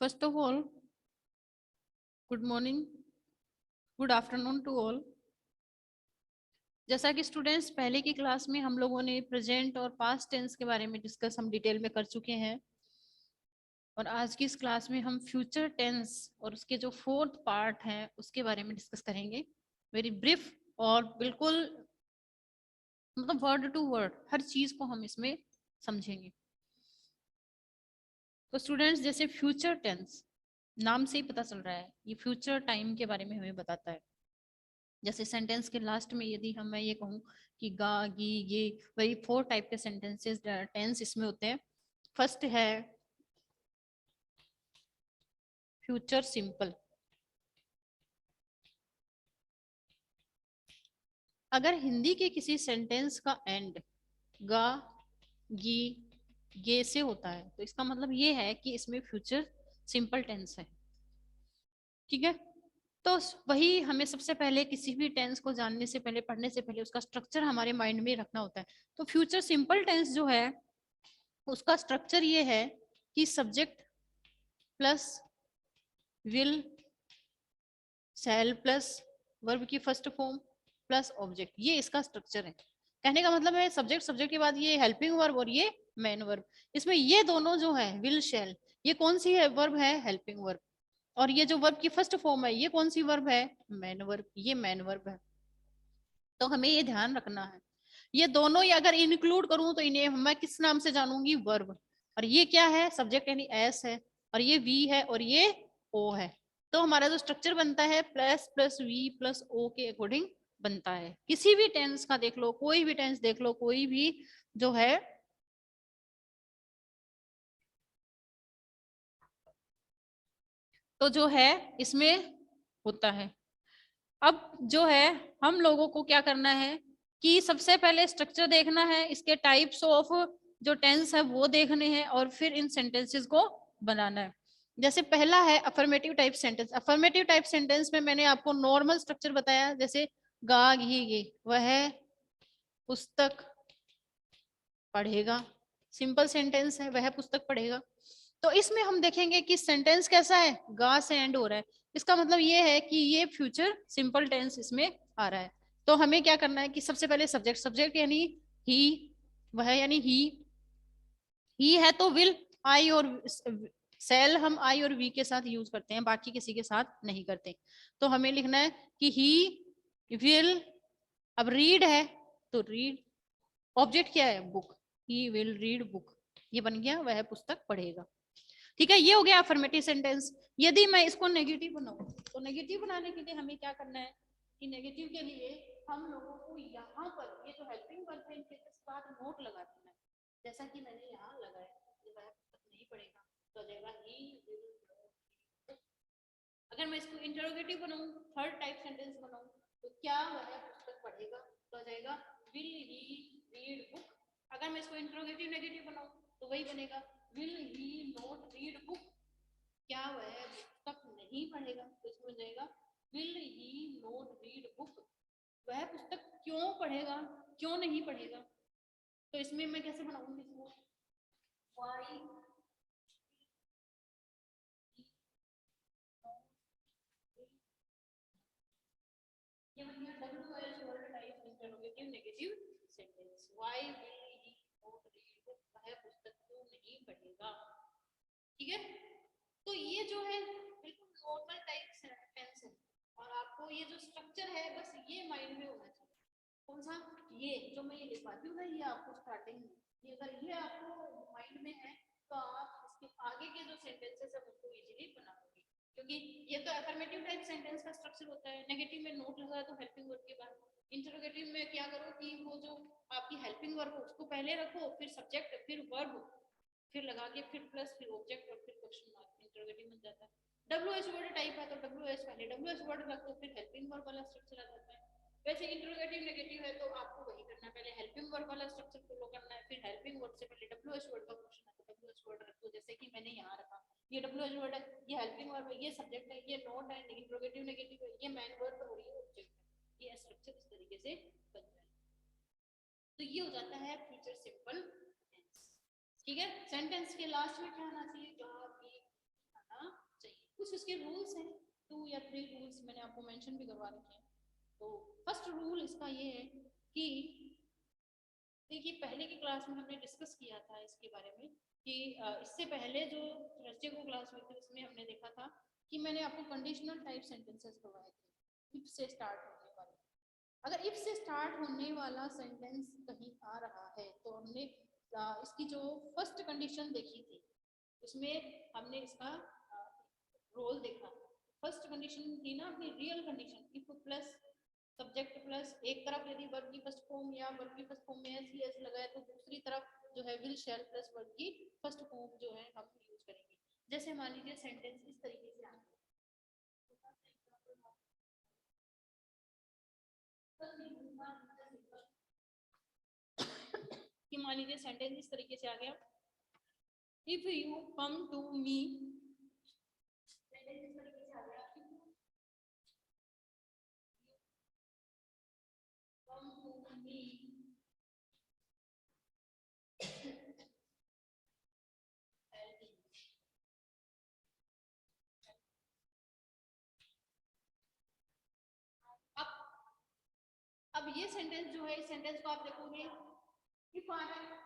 First of all, good morning, good afternoon to all. जैसा कि students पहले की क्लास में हम लोगों ने प्रेजेंट और पास्ट टेंस के बारे में डिस्कस हम डिटेल में कर चुके हैं, और आज की इस क्लास में हम फ्यूचर टेंस और उसके जो फोर्थ पार्ट है उसके बारे में डिस्कस करेंगे। वेरी ब्रीफ और बिल्कुल मतलब वर्ड टू वर्ड हर चीज को हम इसमें समझेंगे। तो स्टूडेंट्स, जैसे फ्यूचर टेंस नाम से ही पता चल रहा है, ये फ्यूचर टाइम के बारे में हमें बताता है। जैसे सेंटेंस के लास्ट में यदि मैं ये कहूँ कि गा गी ये, वही 4 टाइप के सेंटेंसेस टेंस इसमें होते हैं। फर्स्ट है फ्यूचर सिंपल। अगर हिंदी के किसी सेंटेंस का एंड गा गी ये से होता है तो इसका मतलब ये है कि इसमें फ्यूचर सिंपल टेंस है। ठीक है, तो वही हमें सबसे पहले किसी भी टेंस को जानने से पहले, पढ़ने से पहले उसका स्ट्रक्चर हमारे माइंड में रखना होता है। तो फ्यूचर सिंपल टेंस जो है उसका स्ट्रक्चर ये है कि subject plus will shall plus verb की फर्स्ट फॉर्म प्लस ऑब्जेक्ट, ये इसका स्ट्रक्चर है। कहने का मतलब है सब्जेक्ट, सब्जेक्ट के बाद ये हेल्पिंग वर्ब और ये मेन वर्ब। इसमें ये दोनों जो है विल शैल, ये कौन सी है वर्ब है? Helping verb. और ये जो वर्ब की फर्स्ट फॉर्म है ये कौन सी वर्ब है? मेन वर्ब, ये मेन वर्ब है। तो हमें ये ध्यान रखना है, ये दोनों ही अगर इंक्लूड करूं तो इन्हें मैं किस नाम से जानूंगी? वर्ब। और ये क्या है? सब्जेक्ट यानी एस है, और ये वी है, और ये ओ है। तो हमारा जो स्ट्रक्चर बनता है plus plus V plus O के अकॉर्डिंग बनता है। किसी भी टेंस का देख लो, कोई भी टेंस देख लो, कोई भी जो है तो जो है इसमें होता है। अब जो है हम लोगों को क्या करना है कि सबसे पहले स्ट्रक्चर देखना है, इसके टाइप्स ऑफ जो टेंस है वो देखने हैं, और फिर इन सेंटेंसेस को बनाना है। जैसे पहला है affirmative type sentence. Affirmative type sentence में मैंने आपको नॉर्मल स्ट्रक्चर बताया, जैसे गा घी गे, वह पुस्तक पढ़ेगा। सिंपल सेंटेंस है, वह पुस्तक पढ़ेगा। तो इसमें हम देखेंगे कि सेंटेंस कैसा है, गा से एंड हो रहा है। इसका मतलब ये है कि ये फ्यूचर सिंपल टेंस इसमें आ रहा है। तो हमें क्या करना है कि सबसे पहले सब्जेक्ट, सब्जेक्ट यानी ही, वह यानी ही है तो विल, आई और सेल हम आई और वी के साथ यूज करते हैं, बाकी किसी के साथ नहीं करते। तो हमें लिखना है कि ही विल, अब रीड है तो रीड, ऑब्जेक्ट क्या है? Book, he will read book, ये बन गया वह पुस्तक पढ़ेगा। ठीक है, ये हो गया अफर्मेटिव सेंटेंस। यदि मैं इसको नेगेटिव बनाऊं तो नेगेटिव बनाने के लिए हमें क्या करना है कि नेगेटिव के लिए हम लोगों को यहाँ पर ये जो हेल्पिंग वर्ब है इनके साथ नोट लगा देना है, जैसा कि मैंने यहाँ लगाया। ये वह पुस्तक नहीं पढ़ेगा तो जाएगा ही विल। अगर मैं इसको इंटरोगेटिव बनाऊं, थर्ड टाइप सेंटेंस बनाऊं, तो क्या वह पुस्तक पढ़ेगा तो जाएगा विल ही रीड बुक। अगर मैं इसको इंटरोगेटिव नेगेटिव बनाऊं तो वही बनेगा will he not read book, क्या वह पुस्तक नहीं पढ़ेगा तो इसमें जाएगा will he not read book, वह पुस्तक क्यों पढ़ेगा, क्यों नहीं पढ़ेगा। तो इसमें मैं कैसे बनाऊंगी इसको? वाई ये बन गया WH word type interrogative negative sentence. Why will he not read book, वह पुस्तक क्यों नहीं पढ़ेगा। ठीक है, तो ये जो है बिल्कुल नॉर्मल टाइप सेंटेंस है, और आपको ये जो स्ट्रक्चर है बस ये माइंड में होना चाहिए। कौन सा? ये जो मैं ये लिखवाती हूँ ना, ये आपको स्टार्टिंग में, ये अगर ये आपको माइंड में है तो आप इसके आगे के जो सेंटेंसेस है उसको इजीली बना लोगे। क्योंकि ये तो अफर्मेटिव टाइप सेंटेंस का स्ट्रक्चर होता है। नेगेटिव में नोट लगा तो हेल्पिंग वर्ब के बाद, इंटरोगेटिव में क्या करो कि वो जो आपकी हेल्पिंग वर्ब है उसको पहले रखो, फिर सब्जेक्ट, फिर वर्ब, फिर लगा के फिर प्लस, फिर ऑब्जेक्ट, और फिर क्वेश्चन मार्क, इंटरोगेटिव बन जाता है। WH वर्ड टाइप है तो WH पहले WH वर्ड रख दो, फिर हेल्पिंग वर्ब वाला स्ट्रक्चर आ जाता है। वैसे इंटरोगेटिव नेगेटिव है तो आपको वही करना है, पहले हेल्पिंग वर्ब वाला स्ट्रक्चर फॉलो करना है, फिर हेल्पिंग वर्ब से पहले WH वर्ड का क्वेश्चन है तो WH वर्ड रख दो, जैसे कि मैंने यहाँ रखा। ये WH वर्ड है, ये हेल्पिंग वर्ब है, ये सब्जेक्ट है, ये नोट है, इंटरोगेटिव नेगेटिव है, ये मेन वर्ब है और ये ऑब्जेक्ट है। ये स्ट्रक्चर इस तरीके से बन जाए तो ये हो जाता है फ्यूचर सिंपल टेंस। ठीक है, सेंटेंस के लास्ट में क्या आना चाहिए? गा गी कुछ उसके रूल्स हैं, 2 या 3 रूल्स मैंने आपको मेंशन भी करवा रखे हैं। तो फर्स्ट रूल इसका ये है कि देखिए पहले की क्लास में हमने डिस्कस किया था इसके बारे में कि इससे पहले जो थर्सडे को क्लास हुई थी उसमें हमने देखा था कि मैंने आपको कंडीशनल टाइप सेंटेंसेस करवाए थे, इफ से स्टार्ट होने वाले। अगर इफ से स्टार्ट होने वाला सेंटेंस कहीं आ रहा है तो हमने इसकी जो फर्स्ट कंडीशन देखी थी उसमें हमने इसका रोल देखा। फर्स्ट कंडीशन थी ना अपनी real condition, if plus subject plus एक तरफ यदि वर्ब की फर्स्ट फॉर्म या वर्ब की फर्स्ट फॉर्म में एस ही एस लगाए तो दूसरी तरफ जो है विल शैल प्लस वर्ब की फर्स्ट फॉर्म जो है हम यूज करेंगे। जैसे मान लीजिए सेंटेंस इस तरीके से आता है कि मान लीजिए सेंटेंस इस तरीके से आ गया, if you come to me, sentence इस तरीके से आ गया, कम टू मी अब ये सेंटेंस जो है इस सेंटेंस को आप देखोगे इफ आ रहा है,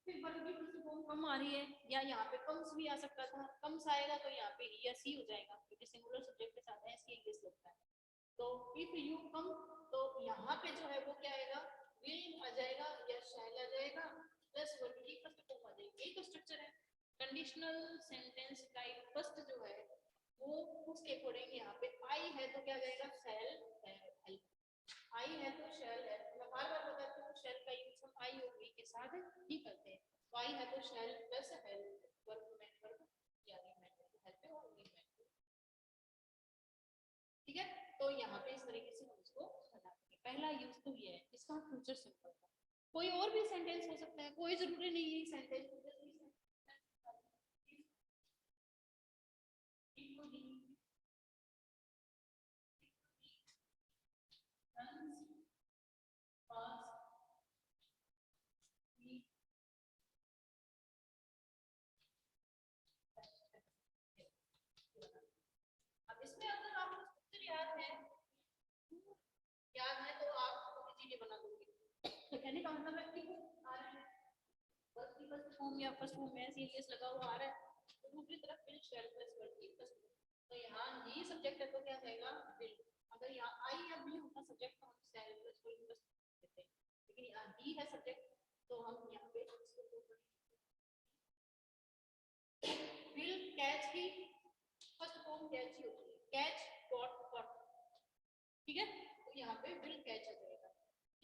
फिर वर्ब की फर्स्ट फॉर्म कम आ रही है या यहाँ पे कम्स भी आ सकता था, कम्स आएगा तो यहाँ पे ही या सी हो जाएगा क्योंकि सिंगुलर सब्जेक्ट के साथ है इसलिए इंग्लिश लगता है। तो इफ यू कम तो यहाँ पे जो है वो क्या आएगा, विल आ जाएगा या शैल आ जाएगा प्लस वर्ब की फर्स्ट फॉर्म आ जाएगी। यही तो स्ट्रक्चर है कंडीशनल सेंटेंस टाइप। फर्स्ट जो है वो उसके अकॉर्डिंग यहाँ पे आई है तो क्या जाएगा शैल है, आई है तो शैल है। मैं बार बार बताती हूँ शैल का यूज हम आई और वी के साथ ही करते हैं। तो आई है तो शैल प्लस हेल्प, वर्ब में वर्ब या रीमेन हेल्प और रीमेन, ठीक है। तो यहाँ पे इस तरीके से हम इसको बनाते हैं। पहला यूज तो ये है, इसका फ्यूचर सिंपल है। कोई और भी सेंटेंस हो सकता है, कोई जरूरी नहीं है सेंटेंस याद है तो आप इजीली बना दोगे। तो कहने का मतलब है कि आ रहा है वर्ब की फर्स्ट फॉर्म या फर्स्ट फॉर्म में सीरियस लगा हुआ आ रहा है तो दूसरी तरफ विल शैल प्लस वर्ब की फर्स्ट फॉर्म, तो यहाँ ही सब्जेक्ट है तो क्या जाएगा विल। अगर यहाँ आई या बी होता सब्जेक्ट तो हम शैल प्लस वर्ब प्लस देते हैं, लेकिन यहाँ ही है सब्जेक्ट तो हम यहाँ पे विल कैच की फर्स्ट फॉर्म कैच ही होती है, कैच कॉट कॉट, ठीक है। तो यहाँ पे विल कैच आ जाएगा,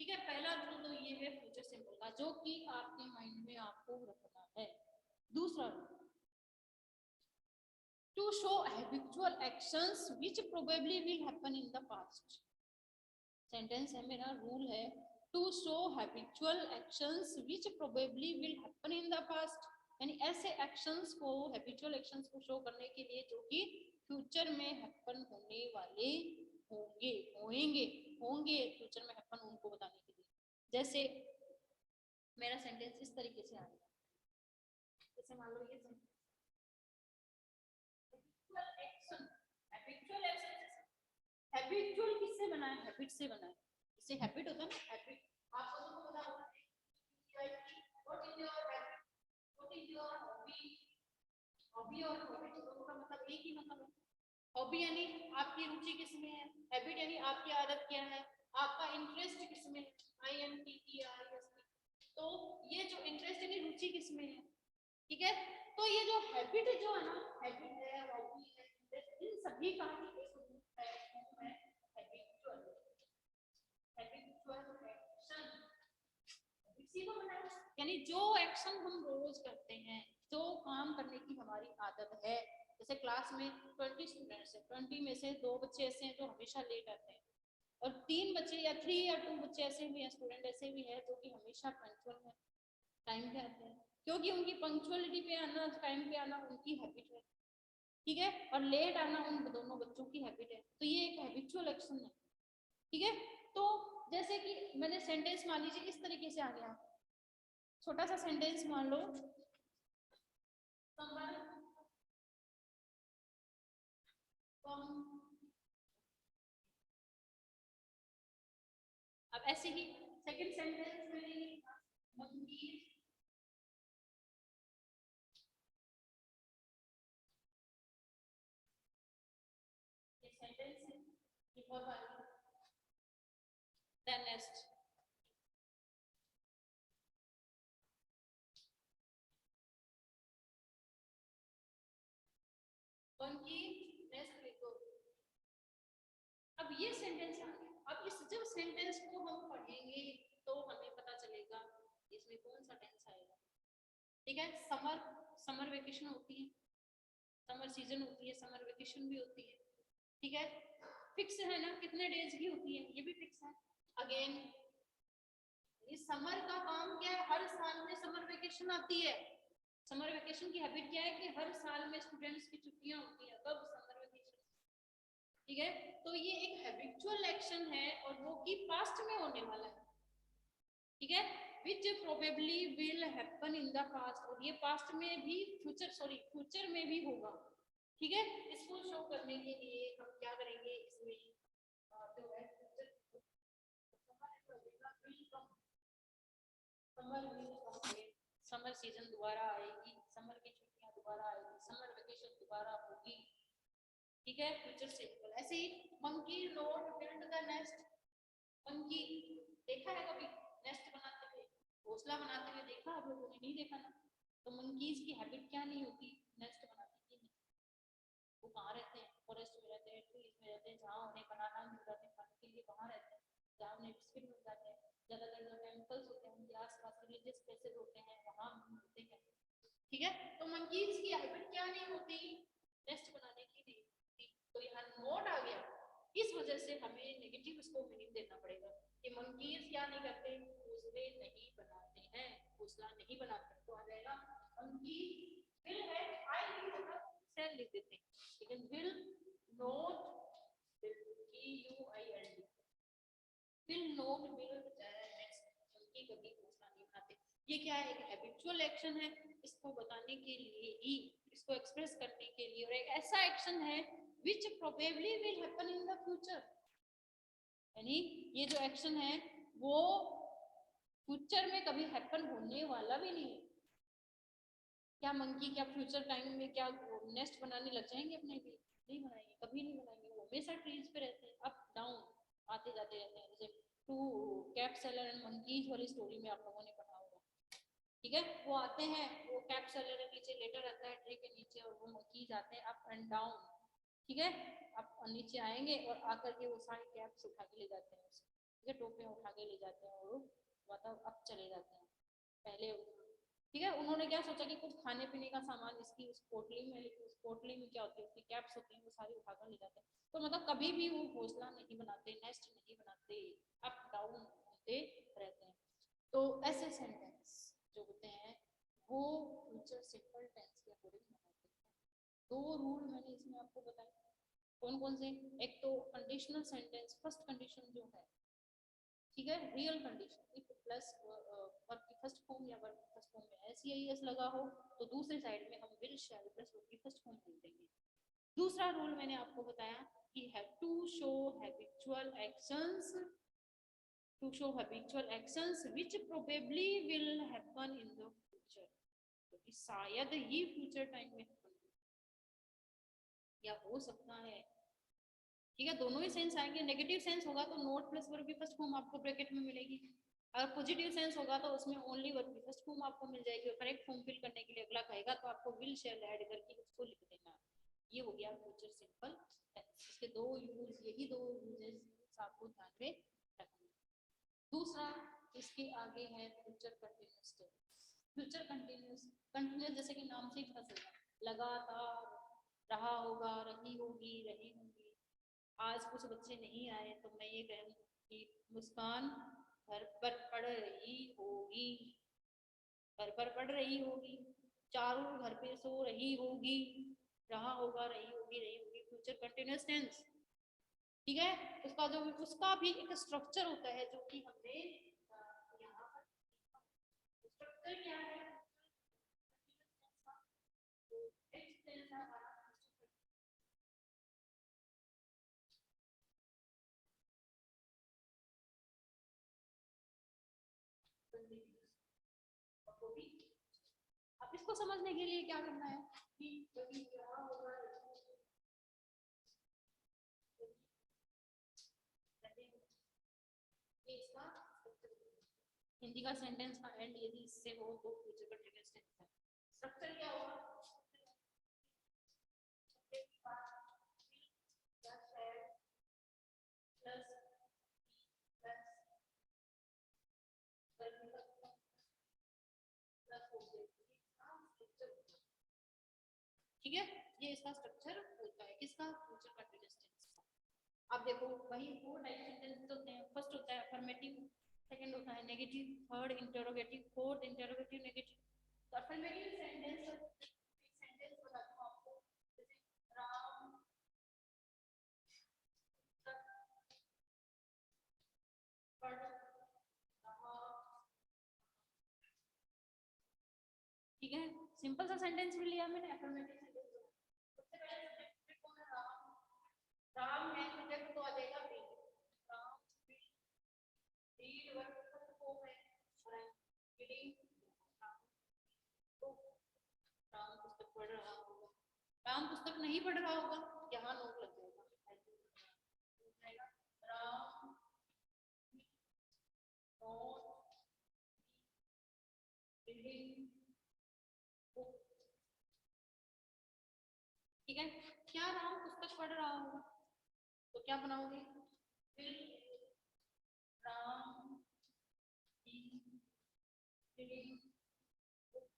ठीक है। पहला रूल तो ये है फ्यूचर सिंपल का जो कि आपके माइंड में आपको रखना है। दूसरा rule, to show habitual actions which probably will happen in the past. Sentence है मेरा, रूल है to show habitual actions which probably will happen in the past, यानी ऐसे एक्शंस को, हैबिचुअल एक्शंस को शो करने के लिए जो कि फ्यूचर में हैपन होने वाले होंगे होंगे होंगे फ्यूचर में हैपन, उनको बताने के लिए। जैसे मेरा सेंटेंस इस तरीके से आ रहा है, जैसे मान लो ये हैबिचुअल किससे बना है, हैबिट से बना है। इससे हैबिट होता है ना, हैबिट आप लोगों को पता होगा what is your habit, what is your hobby, hobby और हैबिट दोनों का मतलब एक ही मतलब है। हॉबी यानी आपकी रुचि किसमें है, हैबिट यानी आपकी आदत क्या है, आपका इंटरेस्ट किसमें है, INTEREST। तो ये जो इंटरेस्ट यानी रुचि किसमें है, ठीक है। तो ये जो हैबिट जो है ना, हैबिट है, हॉबी है, इंटरेस्ट, इन सभी का ही एक रूप है हैबिचुअल, हैबिचुअल एक्शन। इसी को बनाया यानी जो एक्शन हम रोज करते हैं, जो काम करने की हमारी आदत है। जैसे क्लास में 20 स्टूडेंट्स हैं, 20 में से 2 बच्चे ऐसे हैं जो हमेशा लेट आते हैं और 3 बच्चे या 3 या 2 बच्चे ऐसे भी हैं, स्टूडेंट ऐसे भी हैं जो कि हमेशा पंक्चुअल है, टाइम पे आते हैं, क्योंकि उनकी पंक्चुअलिटी पे आना, टाइम पे आना उनकी हैबिट है, ठीक है। और लेट आना उन दोनों बच्चों की हैबिट है, तो ये एक हैबिचुअल एक्शन है, ठीक है। तो जैसे कि मैंने सेंटेंस मान लीजिए इस तरीके से आ गया, छोटा सा सेंटेंस मान लो, अब ऐसे ही सेकंड सेंटेंस में मंकीज सेंटेंस है बिफोर वाली देन नेक्स्ट मंकी नेक्स्ट लिखो। अब ये सेंटेंस आ गया। अब इस जब सेंटेंस को हम पढ़ेंगे तो हमें पता चलेगा इसमें कौन सा टेंस आएगा। ठीक है, समर समर वेकेशन होती है, समर सीजन होती है, समर वेकेशन भी होती है। ठीक है, फिक्स है ना, कितने डेज की होती है ये भी फिक्स है। अगेन इस समर का काम क्या है, हर साल में समर वेकेशन आती है। समर वेकेशन की हैबिट क्या है कि हर साल में स्टूडेंट्स की छुट्टियां होती है, कब समर वेकेशन। ठीक है, तो ये एक हैबिचुअल एक्शन है और वो की पास्ट में होने वाला है। ठीक है, which probably will happen in the past, और ये पास्ट में भी फ्यूचर में भी होगा। ठीक है, इसको शो करने के लिए हम क्या करेंगे, इसमें जो है समर सीजन दोबारा आएगी, समर की छुट्टियां दोबारा आएगी, समर वेकेशन दोबारा होगी। ठीक है, फ्यूचर सिंपल। ऐसे ही monkey not build the nest. Monkey देखा है कभी नेस्ट बनाते हुए, घोंसला बनाते हुए देखा आप लोगों ने? नहीं देखा ना। तो मंकीज की हैबिट क्या नहीं होती नेस्ट बनाने की? वो कहाँ रहते हैं? फॉरेस्ट में रहते हैं, ट्रीज में रहते हैं, जहाँ उन्हें बनाना मिल जाते हैं खाने के लिए वहाँ रहते हैं, जहाँ उन्हें बिस्किट मिल जाते हैं। ज्यादातर जो टेम्पल्स होते हैं उनके आसपास रिलीजियस प्लेसेस होते हैं वहाँ मिलते हैं। ठीक है, तो मंकीज की हैबिट क्या नहीं होती? नेस्ट बनाने की नहीं होती। तो यहाँ नोट आ गया, इस वजह से हमें नेगेटिव इसको मीनिंग देना पड़ेगा कि मंकीज क्या नहीं करते, घोंसले नहीं बनाते हैं, घोंसला नहीं बनाते। तो आ जाएगा मंकी विल हैव आई की जगह सेल लिख देते हैं, लेकिन will not, will not build nest, monkey कभी घोंसला नहीं बनाते। ये क्या है, एक हैबिचुअल एक्शन है। इसको बताने के लिए ही, इसको एक्सप्रेस करने के लिए, और एक ऐसा एक्शन है which probably will happen in the future, यानी ये जो एक्शन है वो फ्यूचर में कभी हैपन होने वाला भी नहीं है। क्या मंकी क्या फ्यूचर टाइम में क्या नेस्ट बनाने लग जाएंगे अपने भी? नहीं बनाएंगे, कभी नहीं बनाएंगे। वो हमेशा ट्रीज पे रहते हैं, अप डाउन आते जाते रहते हैं। जैसे two cap seller and monkeys वाली स्टोरी में आप लोगों ने पढ़ा होगा। ठीक है, वो आते हैं, वो कैप सेलर नीचे लेटर रहता है ट्री के नीचे, और वो मंकीज आते हैं अप एंड डाउन। ठीक है, अब नीचे आएंगे और आकर के वो सारी कैप्स उठा के ले जाते हैं, ठीक है, टोपियां उठा के ले जाते हैं और मतलब अब चले जाते हैं पहले। ठीक है, उन्होंने क्या सोचा कि कुछ खाने पीने का सामान इसकी उस पोटली में, लेकिन उस पोटली में क्या होती है, उसकी कैप्स होती हैं, वो सारी उठाकर ले जाते हैं। तो मतलब कभी भी वो घोंसला नहीं बनाते, नेस्ट नहीं बनाते, अप डाउन होते रहते हैं। तो ऐसे सेंटेंस जो होते हैं वो फ्यूचर सिंपल टेंस के अकॉर्डिंग बनाते हैं। दो रूल मैंने इसमें आपको बताए, कौन कौन से? एक तो कंडीशनल सेंटेंस, फर्स्ट कंडीशन जो है, ठीक है, real condition, if plus verb की फर्स्ट फॉर्म या वर्ब की फर्स्ट फॉर्म में एस या एस लगा हो तो दूसरी साइड में हम विल शैल प्लस वर्ब की फर्स्ट फॉर्म लिख देंगे। दूसरा रूल मैंने आपको बताया कि have to show habitual actions, to show habitual actions which probably will happen in the future, तो शायद ही फ्यूचर टाइम में या हो सकता है। ठीक है, दोनों ही सेंस आएंगे। नेगेटिव सेंस होगा तो नॉट प्लस वर्ब की फर्स्ट फॉर्म आपको ब्रैकेट में मिलेगी, अगर पॉजिटिव सेंस होगा तो उसमें ओनली वर्ब की फर्स्ट फॉर्म आपको मिल जाएगी। और करेक्ट फॉर्म फिल करने के लिए अगला कहेगा तो आपको विल शैल ऐड करके उसको लिख देना। ये हो गया फ्यूचर सिंपल। इसके दो यूज, यही दो यूजेस आपको ध्यान में रखना। दूसरा इसके आगे है future continuous tense. Future continuous, continuous जैसे कि नाम से ही पता चलता है, लगातार, रहा होगा, रही होगी, रही होंगी। आज कुछ बच्चे नहीं आए तो मैं ये कहूँ कि मुस्कान घर पर पढ़ रही होगी, घर पर पढ़ रही होगी, चारों घर पे सो रही होगी, रहा होगा, रही होगी, रही होगी, फ्यूचर कंटिन्यूअस टेंस। ठीक है, उसका जो उसका भी एक स्ट्रक्चर होता है जो कि हमने यहाँ पर, स्ट्रक्चर क्या है, अब इसको समझने के लिए क्या करना है कि क्या होगा, हिंदी का सेंटेंस का एंड यदि इससे हो तो फ्यूचर कंटीन्यूअस टेंस है। स्ट्रक्चर क्या होगा, ठीक है, ये इसका स्ट्रक्चर होता है किसका, फ्यूचर कंटीन्यूअस टेंस का। अब देखो वही फोर टाइप सेंटेंस होते हैं, फर्स्ट होता है अफर्मेटिव, सेकंड होता है negative, third interrogative, fourth interrogative negative. तो अफर्मेटिव सेंटेंस, सेंटेंस बताता हूं आपको, जैसे राम पढ़ रहा, ठीक है, सिंपल सा सेंटेंस भी लिया मैंने अफर्मेटिव सेंटेंस। सबसे पहले सब्जेक्ट कौन है, राम, राम है सब्जेक्ट तो आ जाएगा बी, राम रीड वर्ब को है रीडिंग, तो राम पुस्तक पढ़ रहा होगा, राम पुस्तक नहीं पढ़ रहा होगा, यहाँ नोट लग जाएगा, राम नोट रीडिंग बुक, ठीक है। क्या राम पुस्तक पढ़ रहा होगा, तो क्या बनाओगे, फिर राम की रीडिंग बुक,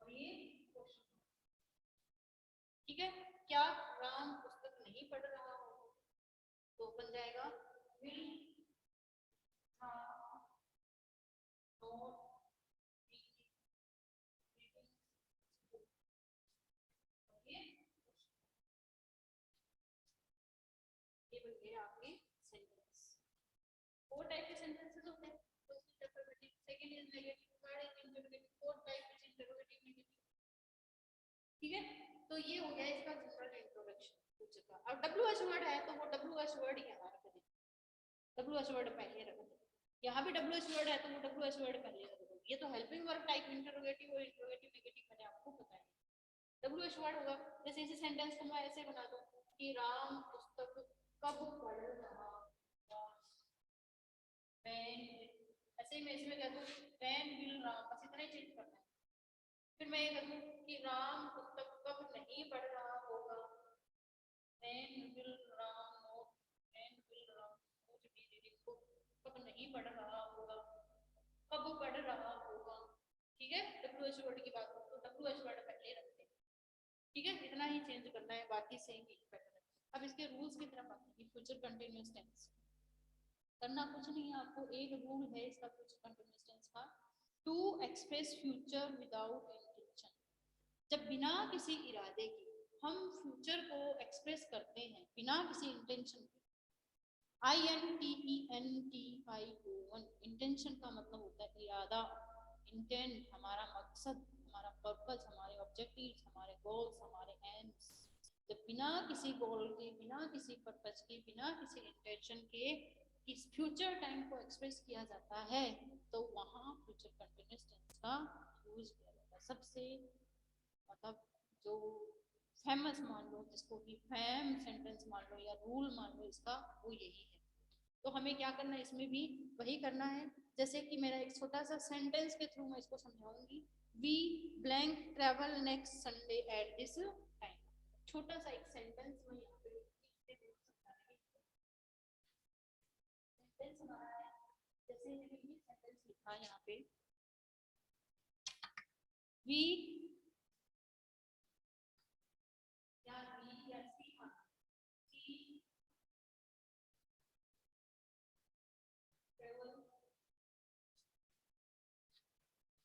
और ये क्वेश्चन, ठीक है। क्या राम पुस्तक नहीं पढ़ रहा होगा, तो बन जाएगा will Ram not be reading book, ये बन गए आपके सेंटेंस। फोर टाइप के सेंटेंसेस होते हैं, first is affirmative, second is negative, third is interrogative, fourth type is interrogative negative, ठीक है। तो ये हो गया इसका जनरल इंट्रोडक्शन फ्यूचर का। अब डब्ल्यूएच वर्ड है तो वो डब्ल्यूएच वर्ड ही हमारा करें, डब्ल्यूएच वर्ड पहले रख दो, यहाँ भी डब्ल्यूएच वर्ड है तो वो डब्ल्यूएच वर्ड पहले रख दो। ये तो हेल्पिंग वर्ब टाइप इंटरोगेटिव और इंटरोगेटिव नेगेटिव मैंने आपको बताया, डब्ल्यूएच वर्ड होगा। जैसे इसी सेंटेंस को मैं ऐसे बना दूं कि राम पुस्तक कब पढ़ रहा, ऐसे मैं इसमें कह दूं व्हेन विल राम, बस इतना ही चेंज करना है। फिर मैं ये कह दूं कि राम पुस्तक कब नहीं पढ़ रहा होगा, when will Ram not, when will Ram not be reading book, कब नहीं पढ़ रहा होगा, कब पढ़ रहा होगा, ठीक है। डब्ल्यूएच वर्ड की बात हो तो डब्ल्यूएच वर्ड पहले रखते हैं, ठीक है, इतना ही चेंज करना है, बाकी सेम ही पैटर्न है। अब इसके रूल्स की तरफ आते हैं, फ्यूचर कंटीन्यूअस टेंस करना कुछ नहीं है आपको, एक रूल है इसका फ्यूचर कंटीन्यूअस टेंस का, to express future without intention. जब बिना किसी इरादे के हम फ्यूचर को एक्सप्रेस करते हैं बिना किसी इंटेंशन के, INTENTION, इंटेंशन का मतलब होता है इरादा, इंटेंट हमारा मकसद, हमारा पर्पस, हमारे ऑब्जेक्टिव्स, हमारे गोल्स, हमारे एम्स। जब बिना किसी गोल के, बिना किसी पर्पस के, बिना किसी इंटेंशन के इस फ्यूचर टाइम को एक्सप्रेस किया जाता है तो वहाँ फ्यूचर कंटीन्यूअस टेंस का यूज किया जाता है। सबसे मतलब जो फेमस मान लो, जिसको भी फेम सेंटेंस मान लो या रूल मान लो इसका, वो यही है। तो हमें क्या करना है, इसमें भी वही करना है। जैसे कि मेरा एक छोटा सा सेंटेंस के थ्रू मैं इसको समझाऊंगी, we blank travel next Sunday at this time. छोटा सा एक सेंटेंस मैं यहाँ पे सेंटेंस हमारा है, जैसे ये सेंटेंस लिखा है यहाँ पे, वी या वी या सी ट्रेवल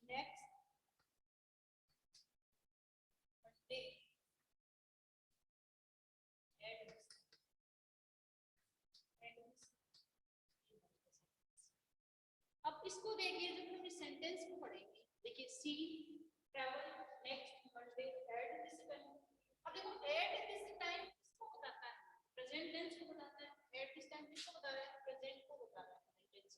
नेक्स्ट मंडे अब इसको देखिए, जब हम इस सेंटेंस को पढ़ेंगे, देखिए she travel next Monday at this time. अब देखो एट दिस टाइम किसको बताता है, प्रेजेंट टेंस को बताता है, एट दिस टाइम किसको बता रहा है, प्रेजेंट को बता रहा है, टेंस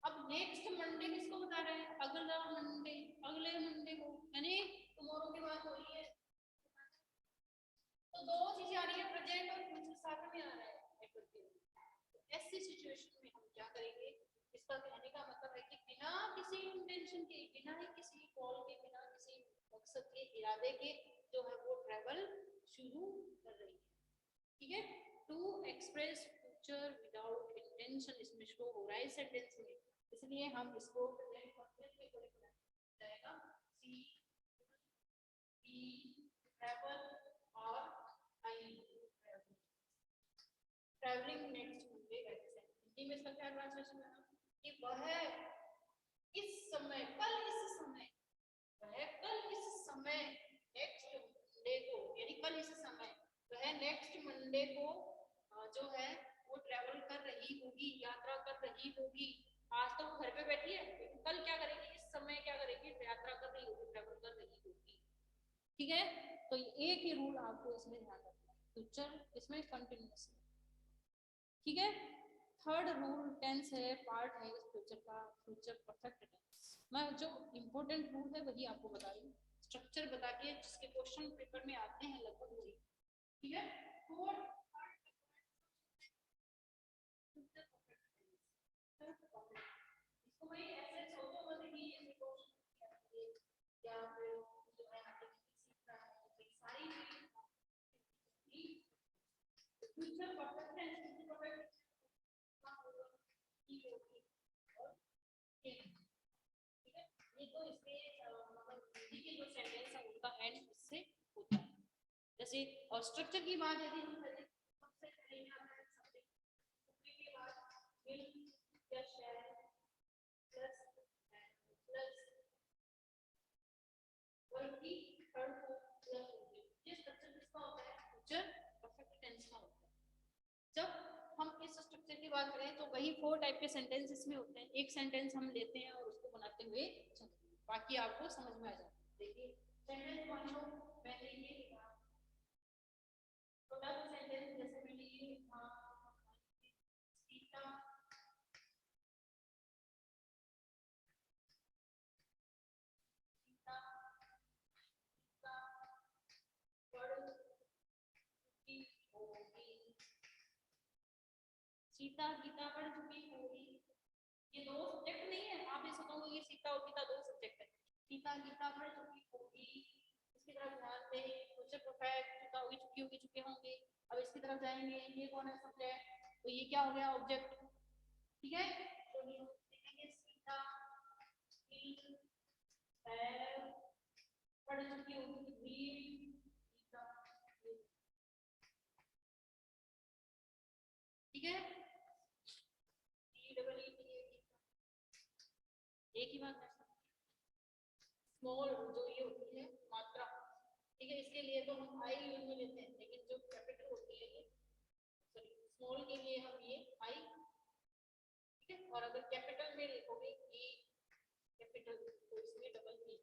अब नेक्स्ट मंडे किसको बता रहे हैं? अगला मंडे, अगले मंडे को, यानी टुमारो की बात हो रही है। तो दो चीजें आ रही है, प्रेजेंट और फ्यूचर साथ में आ रहा है। तो ऐसी सिचुएशन में हम क्या करेंगे? इसका कहने का मतलब है कि बिना किसी इंटेंशन के, बिना ही किसी कॉल के, बिना किसी मकसद के, इरादे के जो है वो ट्रेवल शुरू कर रही है। ठीक है, to express future without intention इसमें शो हो रहा है सेंटेंस में, इसलिए हम इसको प्रेजेंट परफेक्ट में जाएगा सी बी ट्रैवल और आई ट्रैवलिंग नेक्स्ट मंडे हिंदी में इसका क्या ट्रांसलेशन है कि वह इस समय, कल इस समय, वह कल इस समय नेक्स्ट मंडे को, यानी कल इस समय वह नेक्स्ट मंडे को जो है वो ट्रैवल कर रही होगी, यात्रा कर रही होगी। आज तो वो घर पे बैठी है, लेकिन कल क्या करेगी? इस समय क्या करेगी? यात्रा कर रही होगी, ट्रैवल कर रही होगी। ठीक है, तो एक ही रूल आपको इसमें ध्यान रखना है, फ्यूचर इसमें कंटिन्यूअस है। ठीक है, थर्ड रूल टेंस है, पार्ट है इस फ्यूचर का, फ्यूचर परफेक्ट टेंस। मैं जो इंपॉर्टेंट रूल है वही आपको बता रही हूँ, स्ट्रक्चर बता के जिसके क्वेश्चन पेपर में आते हैं लगभग वही। ठीक है, फोर्थ इसको वही ऐसे सोचो मत कि ये क्वेश्चन या फिर जो है सीखना है सारी फ्यूचर परफेक्ट टेंस परफेक्ट ये तो इसके मतलब हिंदी के जो सेंटेंस है उनका एंड इससे होता है। जैसे और स्ट्रक्चर की बात यदि हम करें, सबसे पहले क्या आता है? सब्जेक्ट के बाद विल या शैल प्लस प्लस वर्ब की थर्ड फॉर्म प्लस ऑब्जेक्ट। ये स्ट्रक्चर किसका होता है? फ्यूचर परफेक्ट टेंस का होता है। जब हम इस स्ट्रक्चर की बात करें तो वही 4 टाइप के सेंटेंस इसमें होते हैं। एक सेंटेंस हम लेते हैं और उसको बनाते हुए बाकी आपको समझ में आ जाता है। देखिए सेंटेंस मान लो मैंने ये लिखा, छोटा सा सेंटेंस जैसे मैंने ये लिखा, सीता सीता सीता पढ़ चुकी होगी, सीता गीता पढ़ चुकी होगी। ये दो सब्जेक्ट नहीं है, आप ये सोचोगे ये सीता और गीता दो सब्जेक्ट है। सीता गीता पढ़ चुकी होगी, इसकी तरफ ध्यान दें, फ्यूचर परफेक्ट चुका होगी, चुकी होगी, चुके होंगे। अब इसकी तरफ जाएंगे, ये कौन है? सब्जेक्ट, तो ये क्या हो गया? ऑब्जेक्ट। ठीक है, तो ये लिखेंगे सीता पढ़ चुकी होगी, ठीक है, एक ही बात है। स्मॉल जो ये होती है मात्रा, ठीक है, इसके लिए तो हम आई यूज में लेते हैं, लेकिन जो कैपिटल होती है ये, सॉरी स्मॉल के लिए हम ये आई, ठीक है। और अगर कैपिटल में लिखोगे ई कैपिटल तो इसमें डबल ई,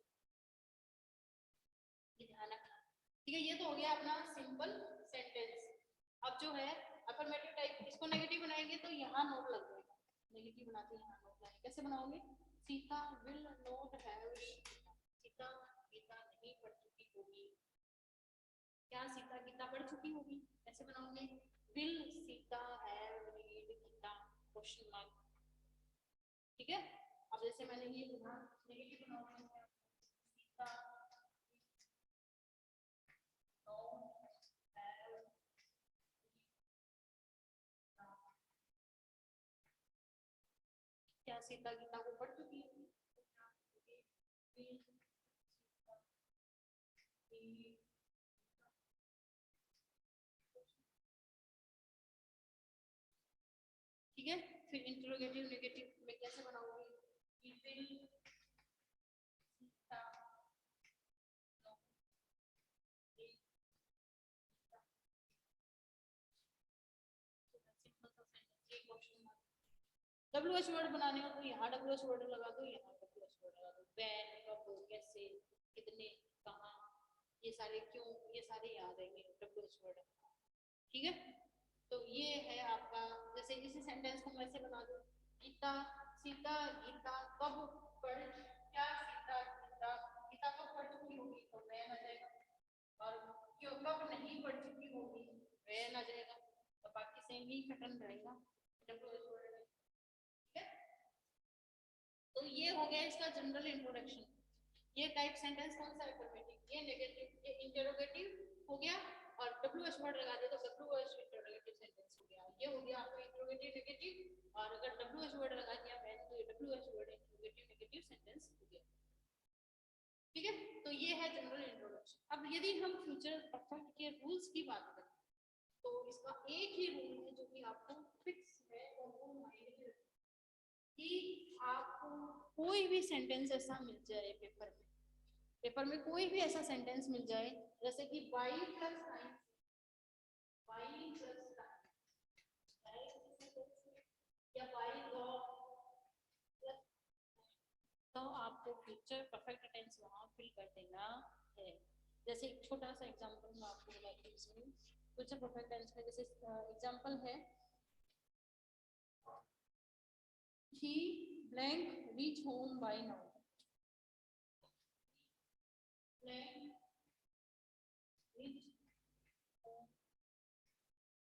ये ध्यान रखना। ठीक है, ये तो हो गया अपना सिंपल सेंटेंस। अब जो है अफर्मेटिव टाइप, इसको नेगेटिव बनाएंगे तो यहाँ नोट लग जाएगा, नेगेटिव बनाते हैं यहाँ नोट लगाएंगे। कैसे बनाओगे? Sita will not have, Sita Gita नहीं पढ़ चुकी होगी। क्या सीता गीता पढ़ चुकी होगी? ऐसे बनाओगे, will Sita have read Gita, question mark. ठीक है, अब जैसे मैंने ये लिखा, नेगेटिव बनाओगे, सीता क्या सीता गीता को पढ़ चुकी है? ठीक है, फिर इंटरोगेटिव नेगेटिव में कैसे बनाओगे? WH वर्ड बनाने हो तो यहाँ WH वर्ड लगा दो, यहाँ WH वर्ड लगा दो। व्हेन, कब, कैसे, कितने, कहाँ, ये सारे क्यों, ये सारे याद रहेंगे WH वर्ड। ठीक है, तो ये है आपका। जैसे इसी सेंटेंस को मैं ऐसे बना दूं, गीता सीता सेमी पैटर्न रहेगा WH वर्ड में, ठीक है। तो ये हो गया इसका जनरल इंट्रोडक्शन। ये टाइप सेंटेंस कौन सा अफर्मेटिव, ये नेगेटिव, ये इंटरोगेटिव हो गया, और WH वर्ड लगा दे तो WH इंटरोगेटिव सेंटेंस हो गया। ये हो गया आपका इंटरोगेटिव नेगेटिव, और अगर WH वर्ड लगा दिया मैंने तो ये WH word interrogative negative sentence हो गया, ठीक है। तो ये है जनरल इंट्रोडक्शन। अब यदि हम फ्यूचर परफेक्ट के रूल्स की बात करें तो इसका एक ही रूल है जो कि आपको फिक्स है और वो माइंड में रखना कि आपको कोई भी सेंटेंस ऐसा मिल जाए पेपर में कोई भी ऐसा सेंटेंस मिल जाए जैसे कि by plus time, by plus या बाई द, तो आपको फ्यूचर परफेक्ट टेंस वहां फिल कर देना है। जैसे एक छोटा सा एग्जांपल मैं आपको बताती हूँ इसमें फ्यूचर परफेक्ट टेंस का। जैसे एग्जांपल है he blank reach home by now, blank reach home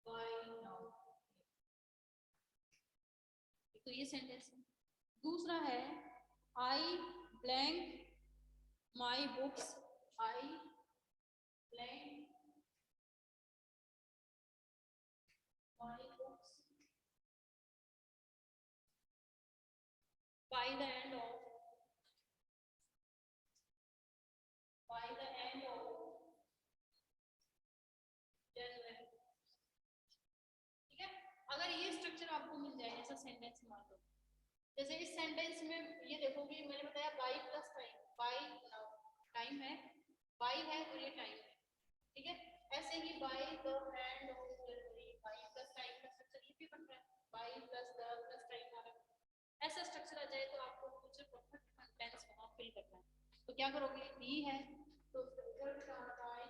by now, तो ये सेंटेंस है। दूसरा है I blank my books, I blank my books by the end of January, ठीक है। अगर ये स्ट्रक्चर आपको मिल जाए ऐसा सेंटेंस मान लो, जैसे इस सेंटेंस में ये देखोगे मैंने बताया by plus time, by time है, बाई है और ये टाइम है, ठीक है। ऐसे ही by the end of January, by plus time का स्ट्रक्चर ये भी बन रहा है, by plus the plus time आ रहा है। ऐसा स्ट्रक्चर आ जाए तो आपको फ्यूचर परफेक्ट टेंस वहां फिल करना है। तो क्या करोगे, ही है तो रिजल्ट का आता है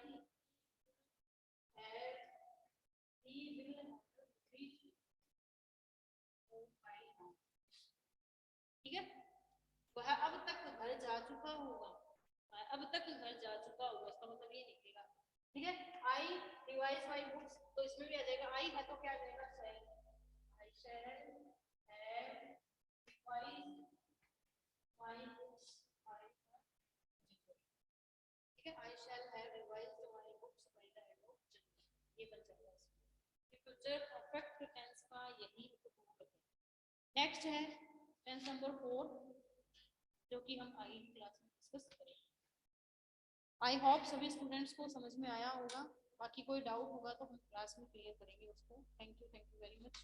ही विल रीच, ठीक है। वह अब तक घर जा चुका होगा, अब तक घर जा चुका होगा इसका मतलब ये निकलेगा, ठीक है। आई रिवाइज माई बुक्स, तो इसमें भी आ जाएगा आई है तो क्या आ जाएगा shall, I shall have revise my books, ठीक है। I shall have revise my books by the end of January, ये बन जाएगा इसमें। फ्यूचर परफेक्ट टेंस का यही रूल है। नेक्स्ट है टेंस नंबर 4 जो कि हम आगे की क्लास में डिस्कस करेंगे। आई होप सभी स्टूडेंट्स को समझ में आया होगा, बाकी कोई डाउट होगा तो हम क्लास में क्लियर करेंगे उसको। Thank you very much.